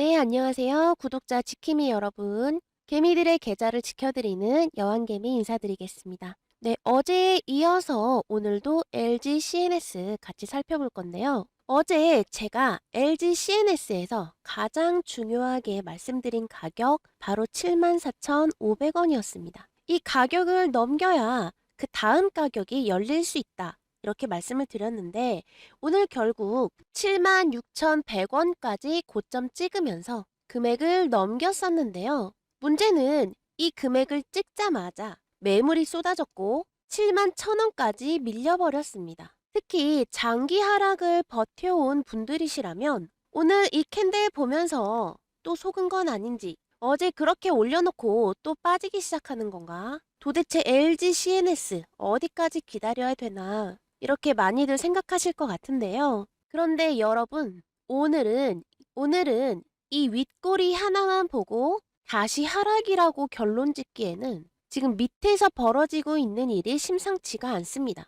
네, 안녕하세요. 구독자 지킴이 여러분. 개미들의 계좌를 지켜드리는 여왕개미 인사드리겠습니다. 네, 어제에 이어서 오늘도 LG CNS 같이 살펴볼 건데요. 어제 제가 LG CNS에서 가장 중요하게 말씀드린 가격 바로 74,500원이었습니다. 이 가격을 넘겨야 그 다음 가격이 열릴 수 있다. 이렇게 말씀을 드렸는데 오늘 결국 76,100원까지 고점 찍으면서 금액을 넘겼었는데요. 문제는 이 금액을 찍자마자 매물이 쏟아졌고 71,000원까지 밀려버렸습니다. 특히 장기 하락을 버텨온 분들이시라면 오늘 이 캔들 보면서 또 속은 건 아닌지, 어제 그렇게 올려놓고 또 빠지기 시작하는 건가? 도대체 LG CNS 어디까지 기다려야 되나? 이렇게 많이들 생각하실 것 같은데요. 그런데 여러분, 오늘은 이 윗꼬리 하나만 보고 다시 하락이라고 결론 짓기에는 지금 밑에서 벌어지고 있는 일이 심상치가 않습니다.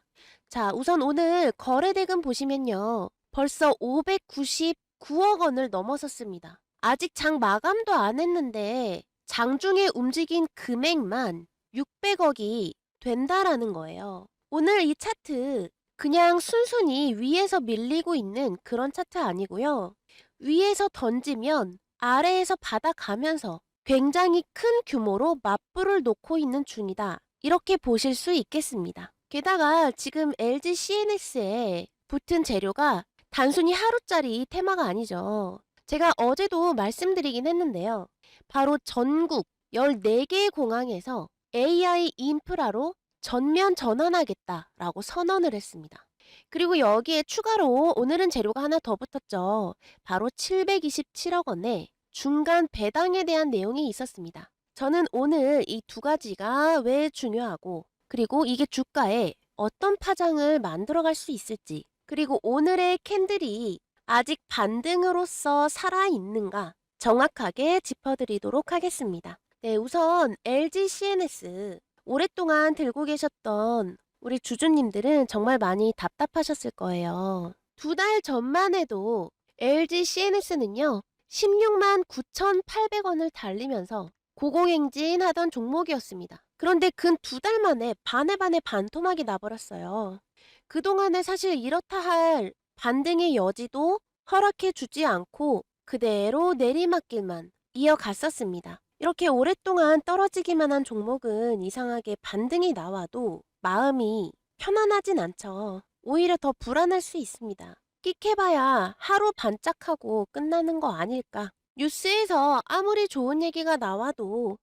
자, 우선 오늘 거래대금 보시면요. 벌써 599억 원을 넘어섰습니다. 아직 장 마감도 안 했는데 장중에 움직인 금액만 600억이 된다라는 거예요. 오늘 이 차트 그냥 순순히 위에서 밀리고 있는 그런 차트 아니고요. 위에서 던지면 아래에서 받아가면서 굉장히 큰 규모로 맞불을 놓고 있는 중이다. 이렇게 보실 수 있겠습니다. 게다가 지금 LG CNS에 붙은 재료가 단순히 하루짜리 테마가 아니죠. 제가 어제도 말씀드리긴 했는데요. 바로 전국 14개의 공항에서 AI 인프라로 전면 전환하겠다라고 선언을 했습니다. 그리고 여기에 추가로 오늘은 재료가 하나 더 붙었죠. 바로 727억 원의 중간 배당에 대한 내용이 있었습니다. 저는 오늘 이 두 가지가 왜 중요하고, 그리고 이게 주가에 어떤 파장을 만들어갈 수 있을지, 그리고 오늘의 캔들이 아직 반등으로서 살아있는가 정확하게 짚어드리도록 하겠습니다. 네, 우선 LG CNS 오랫동안 들고 계셨던 우리 주주님들은 정말 많이 답답하셨을 거예요. 2달 전만 해도 LG CNS는요, 16만 9,800원을 달리면서 고공행진하던 종목이었습니다. 그런데 근 2달 만에 반의 반토막이 나버렸어요. 그동안에 사실 이렇다 할 반등의 여지도 허락해 주지 않고 그대로 내리막길만 이어갔었습니다. 이렇게 오랫동안 떨어지기만 한 종목은 이상하게 반등이 나와도 마음이 편안하진 않죠. 오히려 더 불안할 수 있습니다. 끽해봐야 하루 반짝하고 끝나는 거 아닐까. 뉴스에서 아무리 좋은 얘기가 나와도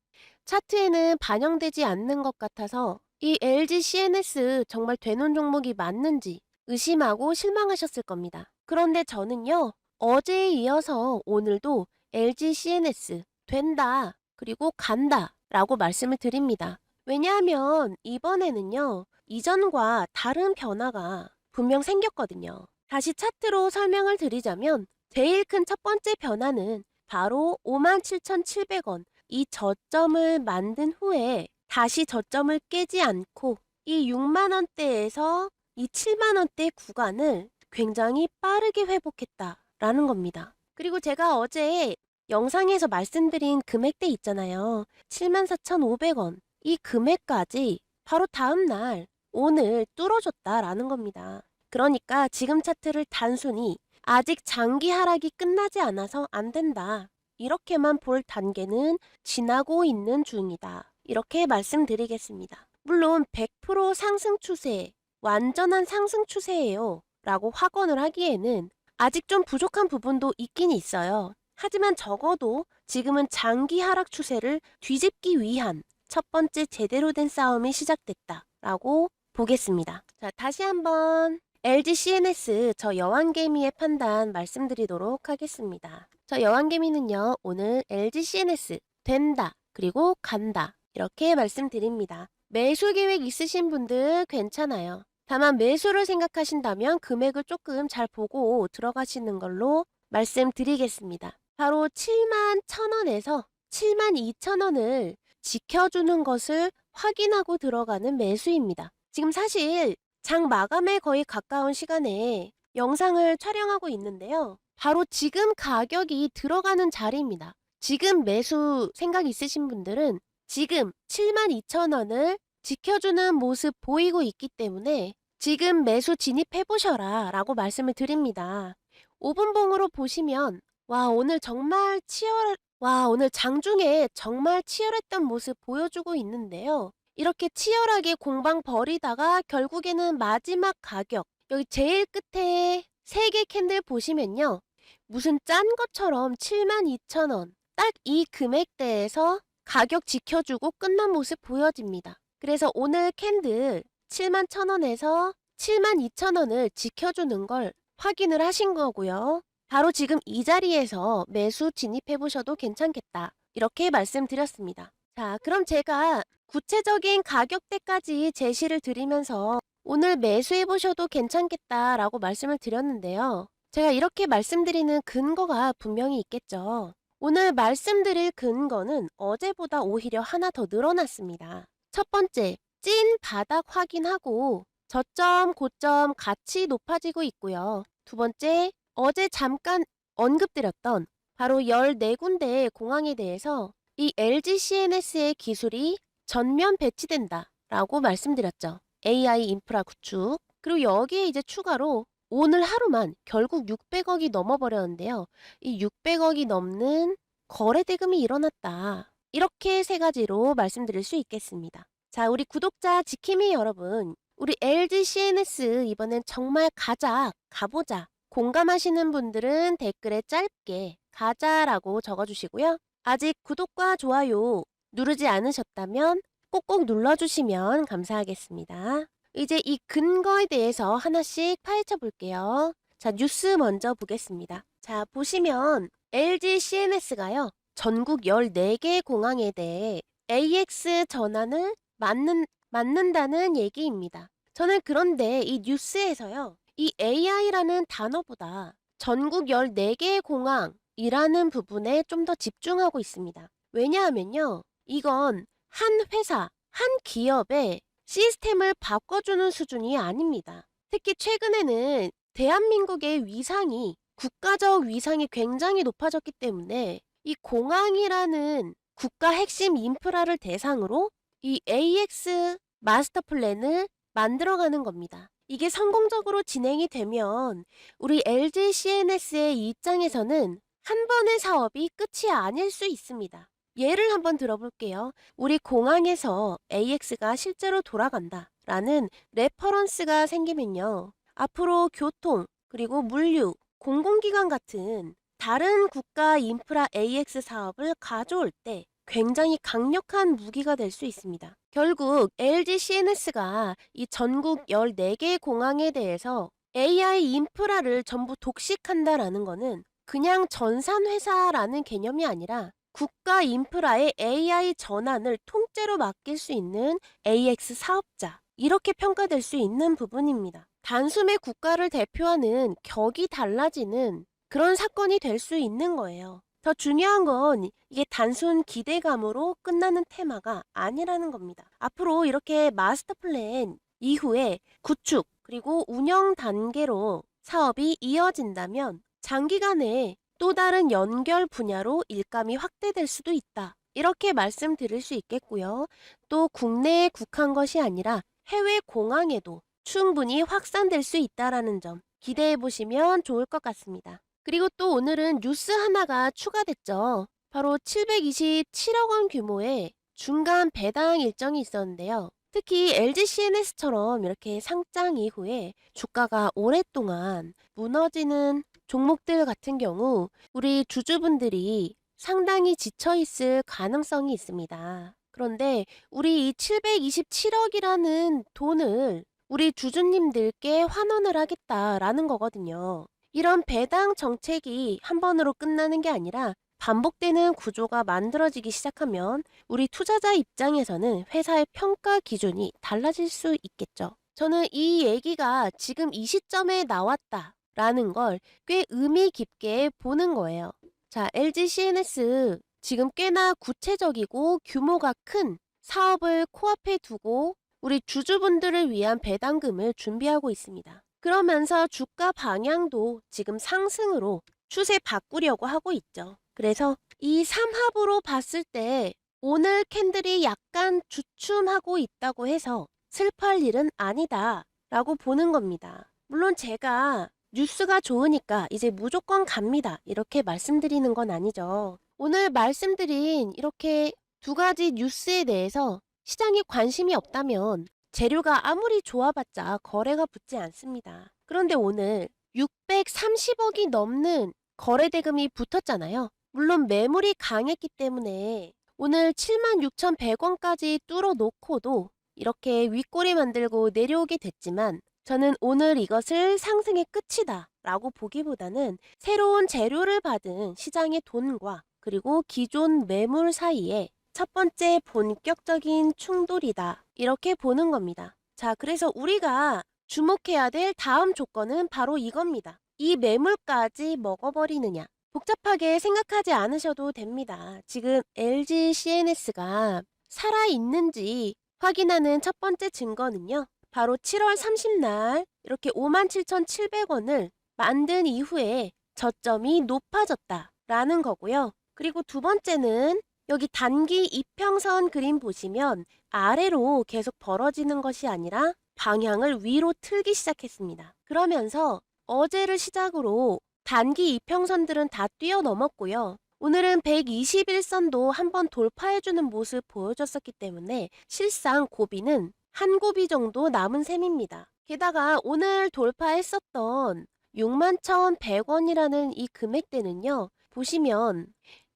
차트에는 반영되지 않는 것 같아서 이 LG CNS 정말 되는 종목이 맞는지 의심하고 실망하셨을 겁니다. 그런데 저는요, 어제에 이어서 오늘도 LG CNS 된다, 그리고 간다 라고 말씀을 드립니다. 왜냐하면 이번에는요, 이전과 다른 변화가 분명 생겼거든요. 다시 차트로 설명을 드리자면 제일 큰 첫 번째 변화는 바로 57,700원 이 저점을 만든 후에 다시 저점을 깨지 않고 이 6만 원대에서 이 7만 원대 구간을 굉장히 빠르게 회복했다라는 겁니다. 그리고 제가 어제 영상에서 말씀드린 금액대 있잖아요. 74,500원. 이 금액까지 바로 다음 날 오늘 뚫어줬다라는 겁니다. 그러니까 지금 차트를 단순히 아직 장기 하락이 끝나지 않아서 안 된다, 이렇게만 볼 단계는 지나고 있는 중이다, 이렇게 말씀드리겠습니다. 물론 100% 상승 추세, 완전한 상승 추세예요 라고 확언을 하기에는 아직 좀 부족한 부분도 있긴 있어요. 하지만 적어도 지금은 장기 하락 추세를 뒤집기 위한 첫 번째 제대로 된 싸움이 시작됐다 라고 보겠습니다. 자, 다시 한번 LG CNS 저 여왕개미의 판단 말씀드리도록 하겠습니다. 저 여왕개미는요, 오늘 LG CNS 된다, 그리고 간다, 이렇게 말씀드립니다. 매수 계획 있으신 분들 괜찮아요. 다만 매수를 생각하신다면 금액을 조금 잘 보고 들어가시는 걸로 말씀드리겠습니다. 바로 71,000원에서 72,000원을 지켜주는 것을 확인하고 들어가는 매수입니다. 지금 사실 장 마감에 거의 가까운 시간에 영상을 촬영하고 있는데요. 바로 지금 가격이 들어가는 자리입니다. 지금 매수 생각 있으신 분들은 지금 72,000원을 지켜주는 모습 보이고 있기 때문에 지금 매수 진입해보셔라 라고 말씀을 드립니다. 5분봉으로 보시면 오늘 장중에 정말 치열했던 모습 보여주고 있는데요. 이렇게 치열하게 공방 벌이다가 결국에는 마지막 가격, 여기 제일 끝에 3개 캔들 보시면요. 무슨 짠 것처럼 72,000원, 딱 이 금액대에서 가격 지켜주고 끝난 모습 보여집니다. 그래서 오늘 캔들 71,000원에서 72,000원을 지켜주는 걸 확인을 하신 거고요. 바로 지금 이 자리에서 매수 진입해 보셔도 괜찮겠다. 이렇게 말씀드렸습니다. 자, 그럼 제가 구체적인 가격대까지 제시를 드리면서 오늘 매수해 보셔도 괜찮겠다라고 말씀을 드렸는데요. 제가 이렇게 말씀드리는 근거가 분명히 있겠죠. 오늘 말씀드릴 근거는 어제보다 오히려 하나 더 늘어났습니다. 첫 번째, 찐 바닥 확인하고 저점, 고점 같이 높아지고 있고요. 두 번째, 어제 잠깐 언급드렸던 바로 14군데의 공항에 대해서 이 LG CNS의 기술이 전면 배치된다 라고 말씀드렸죠. AI 인프라 구축. 그리고 여기에 이제 추가로 오늘 하루만 결국 600억이 넘어버렸는데요. 이 600억이 넘는 거래 대금이 일어났다. 이렇게 세 가지로 말씀드릴 수 있겠습니다. 자, 우리 구독자 지킴이 여러분, 우리 LG CNS 이번엔 정말 가자, 가보자. 공감하시는 분들은 댓글에 짧게 가자라고 적어주시고요. 아직 구독과 좋아요 누르지 않으셨다면 꼭꼭 눌러주시면 감사하겠습니다. 이제 이 근거에 대해서 하나씩 파헤쳐 볼게요. 자, 뉴스 먼저 보겠습니다. 자, 보시면 LG CNS가요. 전국 14개 공항에 대해 AX 전환을 맞는다는 얘기입니다. 저는 그런데 이 뉴스에서요. 이 AI라는 단어보다 전국 14개 공항이라는 부분에 좀 더 집중하고 있습니다. 왜냐하면요. 이건 한 회사, 한 기업의 시스템을 바꿔주는 수준이 아닙니다. 특히 최근에는 대한민국의 위상이, 국가적 위상이 굉장히 높아졌기 때문에 이 공항이라는 국가 핵심 인프라를 대상으로 이 AX 마스터 플랜을 만들어가는 겁니다. 이게 성공적으로 진행이 되면 우리 LG CNS의 입장에서는 한 번의 사업이 끝이 아닐 수 있습니다. 예를 한번 들어볼게요. 우리 공항에서 AX가 실제로 돌아간다 라는 레퍼런스가 생기면요. 앞으로 교통, 그리고 물류, 공공기관 같은 다른 국가 인프라 AX 사업을 가져올 때 굉장히 강력한 무기가 될 수 있습니다. 결국 LG CNS가 이 전국 14개 공항에 대해서 AI 인프라를 전부 독식한다라는 거는 그냥 전산회사라는 개념이 아니라 국가 인프라의 AI 전환을 통째로 맡길 수 있는 AX 사업자, 이렇게 평가될 수 있는 부분입니다. 단숨에 국가를 대표하는 격이 달라지는 그런 사건이 될 수 있는 거예요. 더 중요한 건 이게 단순 기대감으로 끝나는 테마가 아니라는 겁니다. 앞으로 이렇게 마스터 플랜 이후에 구축 그리고 운영 단계로 사업이 이어진다면 장기간에 또 다른 연결 분야로 일감이 확대될 수도 있다. 이렇게 말씀드릴 수 있겠고요. 또 국내에 국한 것이 아니라 해외 공항에도 충분히 확산될 수 있다는 점 기대해 보시면 좋을 것 같습니다. 그리고 또 오늘은 뉴스 하나가 추가됐죠. 바로 727억 원 규모의 중간 배당 일정이 있었는데요. 특히 LG CNS처럼 이렇게 상장 이후에 주가가 오랫동안 무너지는 종목들 같은 경우 우리 주주분들이 상당히 지쳐있을 가능성이 있습니다. 그런데 우리 이 727억이라는 돈을 우리 주주님들께 환원을 하겠다라는 거거든요. 이런 배당 정책이 한 번으로 끝나는 게 아니라 반복되는 구조가 만들어지기 시작하면 우리 투자자 입장에서는 회사의 평가 기준이 달라질 수 있겠죠. 저는 이 얘기가 지금 이 시점에 나왔다라는 걸 꽤 의미 깊게 보는 거예요. 자, LG CNS 지금 꽤나 구체적이고 규모가 큰 사업을 코앞에 두고 우리 주주분들을 위한 배당금을 준비하고 있습니다. 그러면서 주가 방향도 지금 상승으로 추세 바꾸려고 하고 있죠. 그래서 이 삼합으로 봤을 때 오늘 캔들이 약간 주춤하고 있다고 해서 슬퍼할 일은 아니다 라고 보는 겁니다. 물론 제가 뉴스가 좋으니까 이제 무조건 갑니다 이렇게 말씀드리는 건 아니죠. 오늘 말씀드린 이렇게 두 가지 뉴스에 대해서 시장에 관심이 없다면 재료가 아무리 좋아봤자 거래가 붙지 않습니다. 그런데 오늘 630억이 넘는 거래 대금이 붙었잖아요. 물론 매물이 강했기 때문에 오늘 76,100원까지 뚫어놓고도 이렇게 윗꼬리 만들고 내려오게 됐지만 저는 오늘 이것을 상승의 끝이다 라고 보기보다는 새로운 재료를 받은 시장의 돈과 그리고 기존 매물 사이에 첫 번째 본격적인 충돌이다 이렇게 보는 겁니다. 자, 그래서 우리가 주목해야 될 다음 조건은 바로 이겁니다. 이 매물까지 먹어버리느냐. 복잡하게 생각하지 않으셔도 됩니다. 지금 LG CNS가 살아있는지 확인하는 첫 번째 증거는요. 바로 7월 30날 이렇게 57,700원을 만든 이후에 저점이 높아졌다라는 거고요. 그리고 두 번째는 여기 단기 이평선 그림 보시면 아래로 계속 벌어지는 것이 아니라 방향을 위로 틀기 시작했습니다. 그러면서 어제를 시작으로 단기 이평선들은 다 뛰어넘었고요. 오늘은 121선도 한번 돌파해주는 모습 보여줬었기 때문에 실상 고비는 한 고비 정도 남은 셈입니다. 게다가 오늘 돌파했었던 61,100원이라는 이 금액대는요. 보시면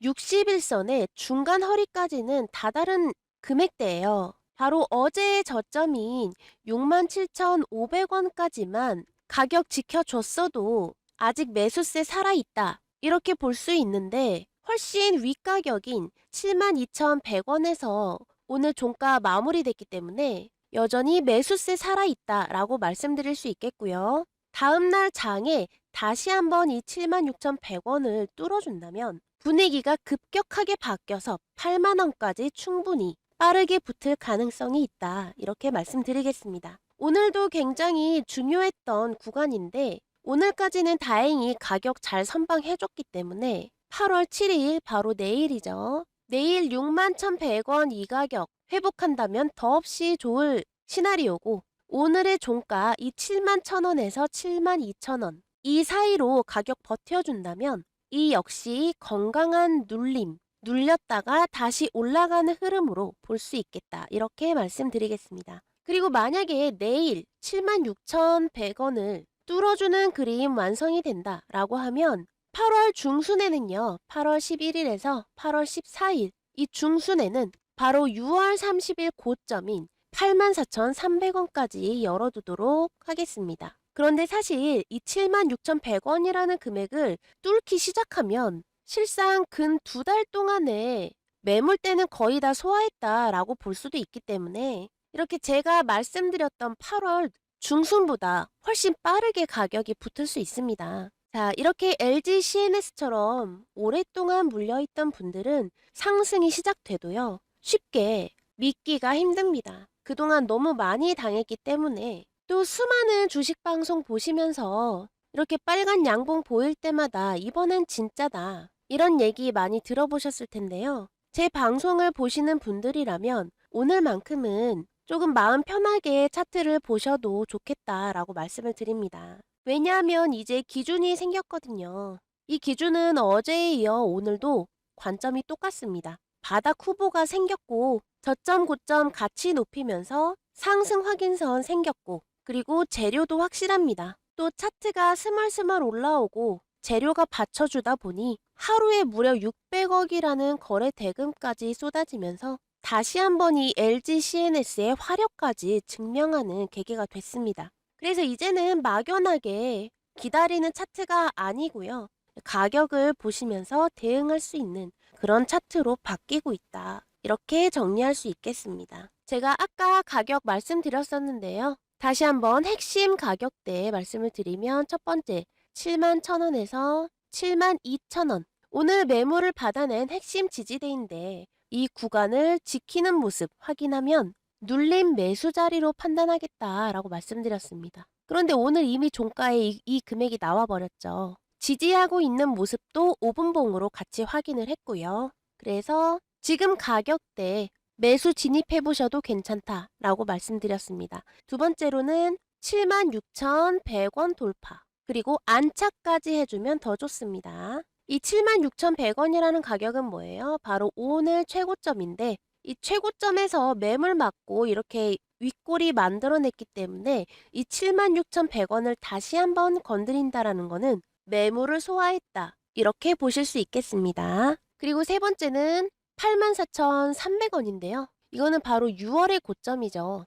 61선의 중간 허리까지는 다다른 금액대예요. 바로 어제의 저점인 67,500원까지만 가격 지켜줬어도 아직 매수세 살아있다 이렇게 볼 수 있는데 훨씬 윗가격인 72,100원에서 오늘 종가 마무리됐기 때문에 여전히 매수세 살아있다 라고 말씀드릴 수 있겠고요. 다음날 장에 다시 한번 이 76,100원을 뚫어준다면 분위기가 급격하게 바뀌어서 8만원까지 충분히 빠르게 붙을 가능성이 있다 이렇게 말씀드리겠습니다. 오늘도 굉장히 중요했던 구간인데 오늘까지는 다행히 가격 잘 선방해줬기 때문에 8월 7일 바로 내일이죠. 내일 61,100원 이 가격 회복한다면 더없이 좋을 시나리오고 오늘의 종가 이 71,000원에서 72,000원 이 사이로 가격 버텨준다면 이 역시 건강한 눌림, 눌렸다가 다시 올라가는 흐름으로 볼 수 있겠다 이렇게 말씀드리겠습니다. 그리고 만약에 내일 76,100원을 뚫어주는 그림 완성이 된다라고 하면 8월 중순에는요. 8월 11일에서 8월 14일 이 중순에는 바로 6월 30일 고점인 84,300원까지 열어두도록 하겠습니다. 그런데 사실 이 76,100원이라는 금액을 뚫기 시작하면 실상 근 2달 동안에 매물대는 거의 다 소화했다라고 볼 수도 있기 때문에 이렇게 제가 말씀드렸던 8월 중순보다 훨씬 빠르게 가격이 붙을 수 있습니다. 자, 이렇게 LG CNS처럼 오랫동안 물려있던 분들은 상승이 시작돼도요. 쉽게 믿기가 힘듭니다. 그동안 너무 많이 당했기 때문에 또 수많은 주식 방송 보시면서 이렇게 빨간 양봉 보일 때마다 이번엔 진짜다. 이런 얘기 많이 들어보셨을 텐데요. 제 방송을 보시는 분들이라면 오늘만큼은 조금 마음 편하게 차트를 보셔도 좋겠다라고 말씀을 드립니다. 왜냐하면 이제 기준이 생겼거든요. 이 기준은 어제에 이어 오늘도 관점이 똑같습니다. 바닥 후보가 생겼고 저점 고점 같이 높이면서 상승 확인선 생겼고 그리고 재료도 확실합니다. 또 차트가 스멀스멀 올라오고 재료가 받쳐주다 보니 하루에 무려 600억이라는 거래 대금까지 쏟아지면서 다시 한번 이 LG CNS의 화력까지 증명하는 계기가 됐습니다. 그래서 이제는 막연하게 기다리는 차트가 아니고요. 가격을 보시면서 대응할 수 있는 그런 차트로 바뀌고 있다. 이렇게 정리할 수 있겠습니다. 제가 아까 가격 말씀드렸었는데요. 다시 한번 핵심 가격대 말씀을 드리면 첫 번째 71,000원에서 72,000원 오늘 매물을 받아낸 핵심 지지대인데 이 구간을 지키는 모습 확인하면 눌림 매수 자리로 판단하겠다라고 말씀드렸습니다. 그런데 오늘 이미 종가에 이 금액이 나와버렸죠. 지지하고 있는 모습도 5분봉으로 같이 확인을 했고요. 그래서 지금 가격대 매수 진입해 보셔도 괜찮다라고 말씀드렸습니다. 두 번째로는 76,100원 돌파. 그리고 안착까지 해주면 더 좋습니다. 이 76,100원이라는 가격은 뭐예요? 바로 오늘 최고점인데 이 최고점에서 매물 맞고 이렇게 윗골이 만들어냈기 때문에 이 76,100원을 다시 한번 건드린다라는 거는 매물을 소화했다. 이렇게 보실 수 있겠습니다. 그리고 세 번째는 84,300원인데요. 이거는 바로 6월의 고점이죠.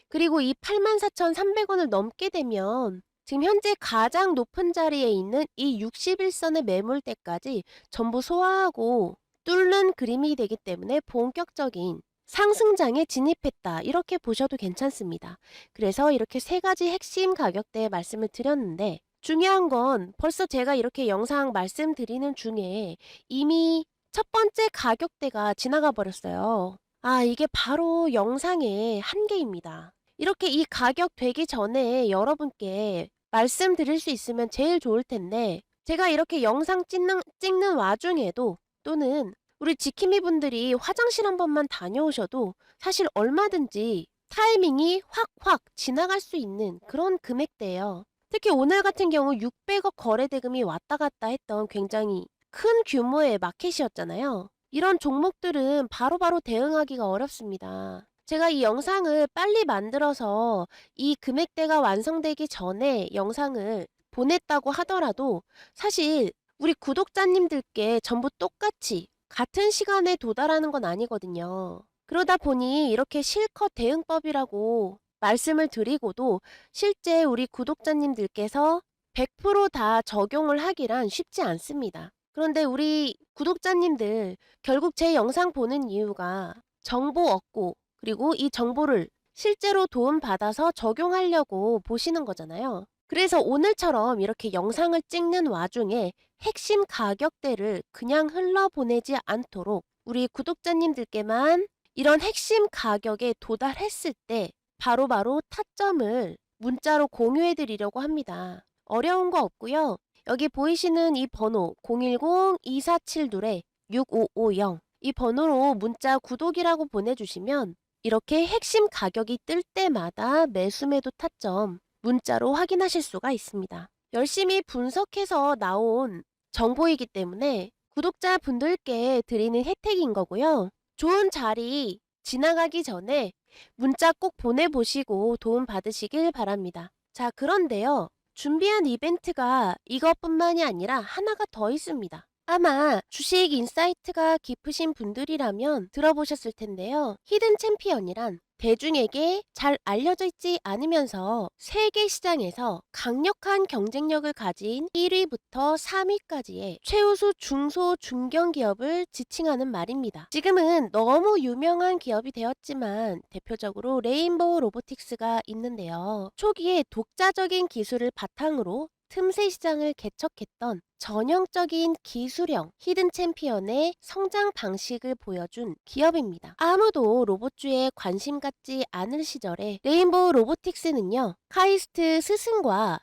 그리고 이 84,300원을 넘게 되면 지금 현재 가장 높은 자리에 있는 이 61선의 매물대까지 전부 소화하고 뚫는 그림이 되기 때문에 본격적인 상승장에 진입했다. 이렇게 보셔도 괜찮습니다. 그래서 이렇게 세 가지 핵심 가격대 말씀을 드렸는데 중요한 건 벌써 제가 이렇게 영상 말씀드리는 중에 이미 첫 번째 가격대가 지나가 버렸어요. 이게 바로 영상의 한계입니다. 이렇게 이 가격 되기 전에 여러분께 말씀드릴 수 있으면 제일 좋을 텐데 제가 이렇게 영상 찍는 와중에도 또는 우리 지킴이 분들이 화장실 한 번만 다녀오셔도 사실 얼마든지 타이밍이 확확 지나갈 수 있는 그런 금액대예요. 특히 오늘 같은 경우 600억 거래 대금이 왔다 갔다 했던 굉장히 큰 규모의 마켓이었잖아요. 이런 종목들은 바로바로 대응하기가 어렵습니다. 제가 이 영상을 빨리 만들어서 이 금액대가 완성되기 전에 영상을 보냈다고 하더라도 사실 우리 구독자님들께 전부 똑같이 같은 시간에 도달하는 건 아니거든요. 그러다 보니 이렇게 실컷 대응법이라고 말씀을 드리고도 실제 우리 구독자님들께서 100%다 적용을 하기란 쉽지 않습니다. 그런데 우리 구독자님들 결국 제 영상 보는 이유가 정보 얻고 그리고 이 정보를 실제로 도움받아서 적용하려고 보시는 거잖아요. 그래서 오늘처럼 이렇게 영상을 찍는 와중에 핵심 가격대를 그냥 흘러보내지 않도록 우리 구독자님들께만 이런 핵심 가격에 도달했을 때 바로바로 타점을 문자로 공유해 드리려고 합니다. 어려운 거 없고요. 여기 보이시는 이 번호 010-2472-6550 이 번호로 문자 구독이라고 보내주시면 이렇게 핵심 가격이 뜰 때마다 매수매도 타점 문자로 확인하실 수가 있습니다. 열심히 분석해서 나온 정보이기 때문에 구독자분들께 드리는 혜택인 거고요. 좋은 자리 지나가기 전에 문자 꼭 보내보시고 도움 받으시길 바랍니다. 자, 그런데요. 준비한 이벤트가 이것뿐만이 아니라 하나가 더 있습니다. 아마 주식 인사이트가 깊으신 분들이라면 들어보셨을 텐데요. 히든 챔피언이란 대중에게 잘 알려져 있지 않으면서 세계 시장에서 강력한 경쟁력을 가진 1위부터 3위까지의 최우수 중소 중견 기업을 지칭하는 말입니다. 지금은 너무 유명한 기업이 되었지만 대표적으로 레인보우 로보틱스가 있는데요. 초기에 독자적인 기술을 바탕으로 틈새 시장을 개척했던 전형적인 기술형 히든 챔피언의 성장 방식을 보여준 기업입니다. 아무도 로봇주에 관심 갖지 않을 시절에 레인보우 로보틱스는요. 카이스트 스승과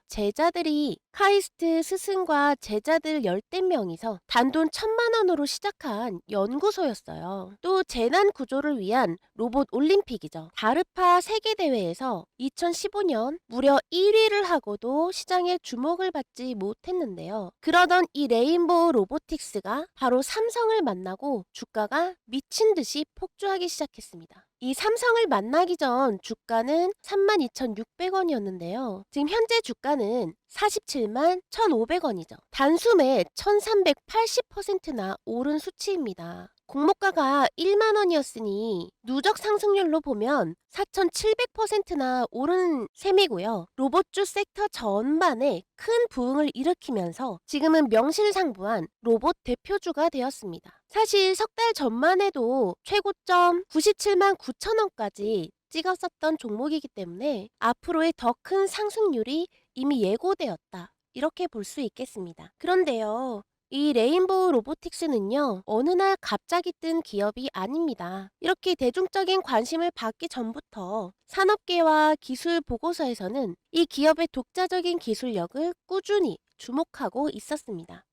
제자들 열댓 명이서 단돈 1,000만 원으로 시작한 연구소였어요. 또 재난 구조를 위한 로봇 올림픽이죠. 다르파 세계대회에서 2015년 무려 1위를 하고도 시장의 주목을 받지 못했는데요. 그러던 이 레인보우 로보틱스가 바로 삼성을 만나고 주가가 미친 듯이 폭주하기 시작했습니다. 이 삼성을 만나기 전 주가는 32,600원이었는데요. 지금 현재 주가는 47만 1,500원이죠. 단숨에 1,380%나 오른 수치입니다. 공모가가 1만 원이었으니 누적 상승률로 보면 4,700%나 오른 셈이고요. 로봇주 섹터 전반에 큰 부흥을 일으키면서 지금은 명실상부한 로봇 대표주가 되었습니다. 사실 석 달 전만 해도 최고점 97만 9천 원까지 찍었었던 종목이기 때문에 앞으로의 더 큰 상승률이 이미 예고되었다. 이렇게 볼 수 있겠습니다. 그런데요. 이 레인보우 로보틱스는요. 어느 날 갑자기 뜬 기업이 아닙니다. 이렇게 대중적인 관심을 받기 전부터 산업계와 기술 보고서에서는 이 기업의 독자적인 기술력을 꾸준히 주목하고 있었습니다.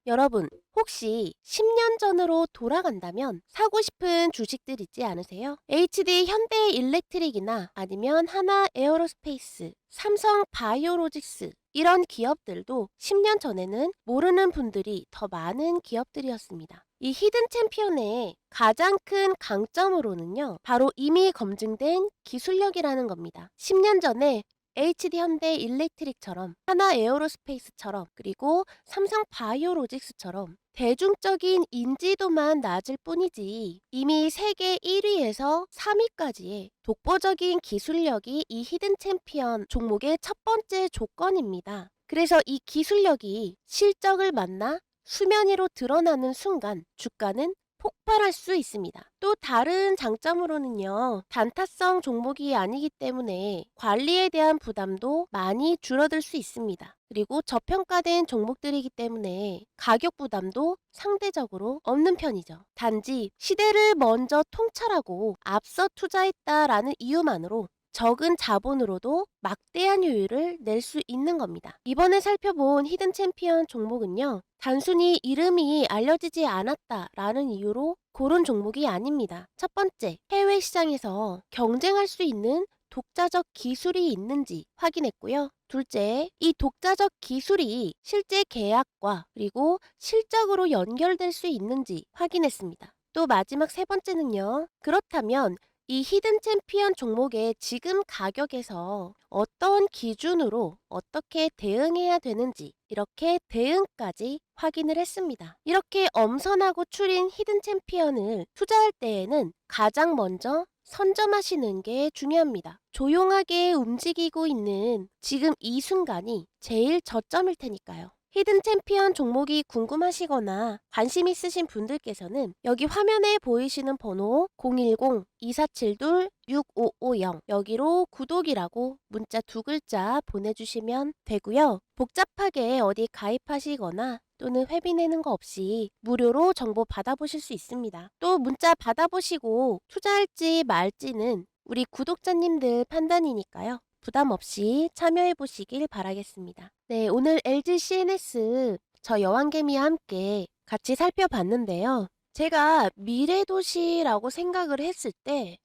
여러분, 혹시 10년 전으로 돌아간다면 사고 싶은 주식들 있지 않으세요? HD 현대 일렉트릭이나 아니면 하나 에어로스페이스, 삼성 바이오로직스 이런 기업들도 10년 전에는 모르는 분들이 더 많은 기업들이었습니다. 이 히든 챔피언의 가장 큰 강점으로는요, 바로 이미 검증된 기술력이라는 겁니다. 10년 전에 HD 현대 일렉트릭처럼 하나 에어로스페이스처럼 그리고 삼성 바이오로직스처럼 대중적인 인지도만 낮을 뿐이지 이미 세계 1위에서 3위까지의 독보적인 기술력이 이 히든 챔피언 종목의 첫 번째 조건입니다. 그래서 이 기술력이 실적을 만나 수면 위로 드러나는 순간 주가는 폭발할 수 있습니다. 또 다른 장점으로는요, 단타성 종목이 아니기 때문에 관리에 대한 부담도 많이 줄어들 수 있습니다. 그리고 저평가된 종목들이기 때문에 가격 부담도 상대적으로 없는 편이죠. 단지 시대를 먼저 통찰하고 앞서 투자했다라는 이유만으로 적은 자본으로도 막대한 효율을 낼 수 있는 겁니다. 이번에 살펴본 히든 챔피언 종목은요, 단순히 이름이 알려지지 않았다라는 이유로 고른 종목이 아닙니다. 첫 번째, 해외 시장에서 경쟁할 수 있는 독자적 기술이 있는지 확인했고요. 둘째, 이 독자적 기술이 실제 계약과 그리고 실적으로 연결될 수 있는지 확인했습니다. 또 마지막 세 번째는요, 그렇다면 이 히든 챔피언 종목의 지금 가격에서 어떤 기준으로 어떻게 대응해야 되는지 이렇게 대응까지 확인을 했습니다. 이렇게 엄선하고 추린 히든 챔피언을 투자할 때에는 가장 먼저 선점하시는 게 중요합니다. 조용하게 움직이고 있는 지금 이 순간이 제일 저점일 테니까요. 히든 챔피언 종목이 궁금하시거나 관심 있으신 분들께서는 여기 화면에 보이시는 번호 010-2472-6550 여기로 구독이라고 문자 2글자 보내주시면 되고요. 복잡하게 어디 가입하시거나 또는 회비 내는 거 없이 무료로 정보 받아보실 수 있습니다. 또 문자 받아보시고 투자할지 말지는 우리 구독자님들 판단이니까요. 부담 없이 참여해 보시길 바라겠습니다. 네, 오늘 LG CNS 저 여왕개미와 함께 같이 살펴봤는데요. 제가 미래도시라고 생각을 했을 때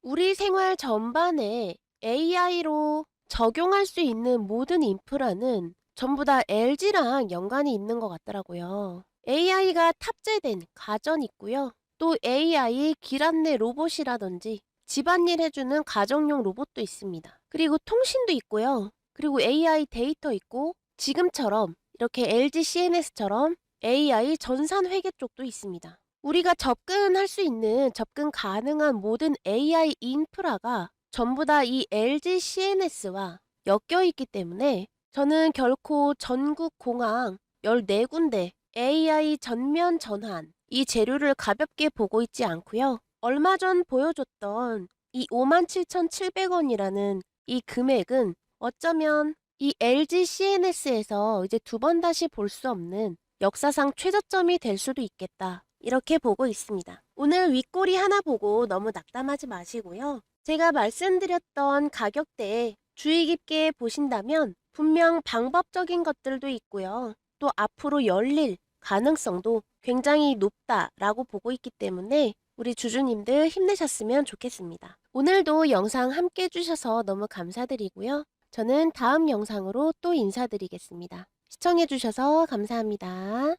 우리 생활 전반에 AI로 적용할 수 있는 모든 인프라는 전부 다 LG랑 연관이 있는 것 같더라고요. AI가 탑재된 가전 있고요. 또 AI 길 안내 로봇이라든지 집안일 해주는 가정용 로봇도 있습니다. 그리고 통신도 있고요. 그리고 AI 데이터 있고 지금처럼 이렇게 LG CNS처럼 AI 전산 회계 쪽도 있습니다. 우리가 접근할 수 있는 접근 가능한 모든 AI 인프라가 전부 다 이 LG CNS와 엮여 있기 때문에 저는 결코 전국 공항 14군데 AI 전면 전환 이 재료를 가볍게 보고 있지 않고요. 얼마 전 보여줬던 이 57,700원이라는 이 금액은 어쩌면 이 LG CNS에서 이제 두 번 다시 볼 수 없는 역사상 최저점이 될 수도 있겠다. 이렇게 보고 있습니다. 오늘 윗꼬리 하나 보고 너무 낙담하지 마시고요. 제가 말씀드렸던 가격대에 주의 깊게 보신다면 분명 방법적인 것들도 있고요. 또 앞으로 열릴 가능성도 굉장히 높다라고 보고 있기 때문에 우리 주주님들 힘내셨으면 좋겠습니다. 오늘도 영상 함께 해주셔서 너무 감사드리고요. 저는 다음 영상으로 또 인사드리겠습니다. 시청해주셔서 감사합니다.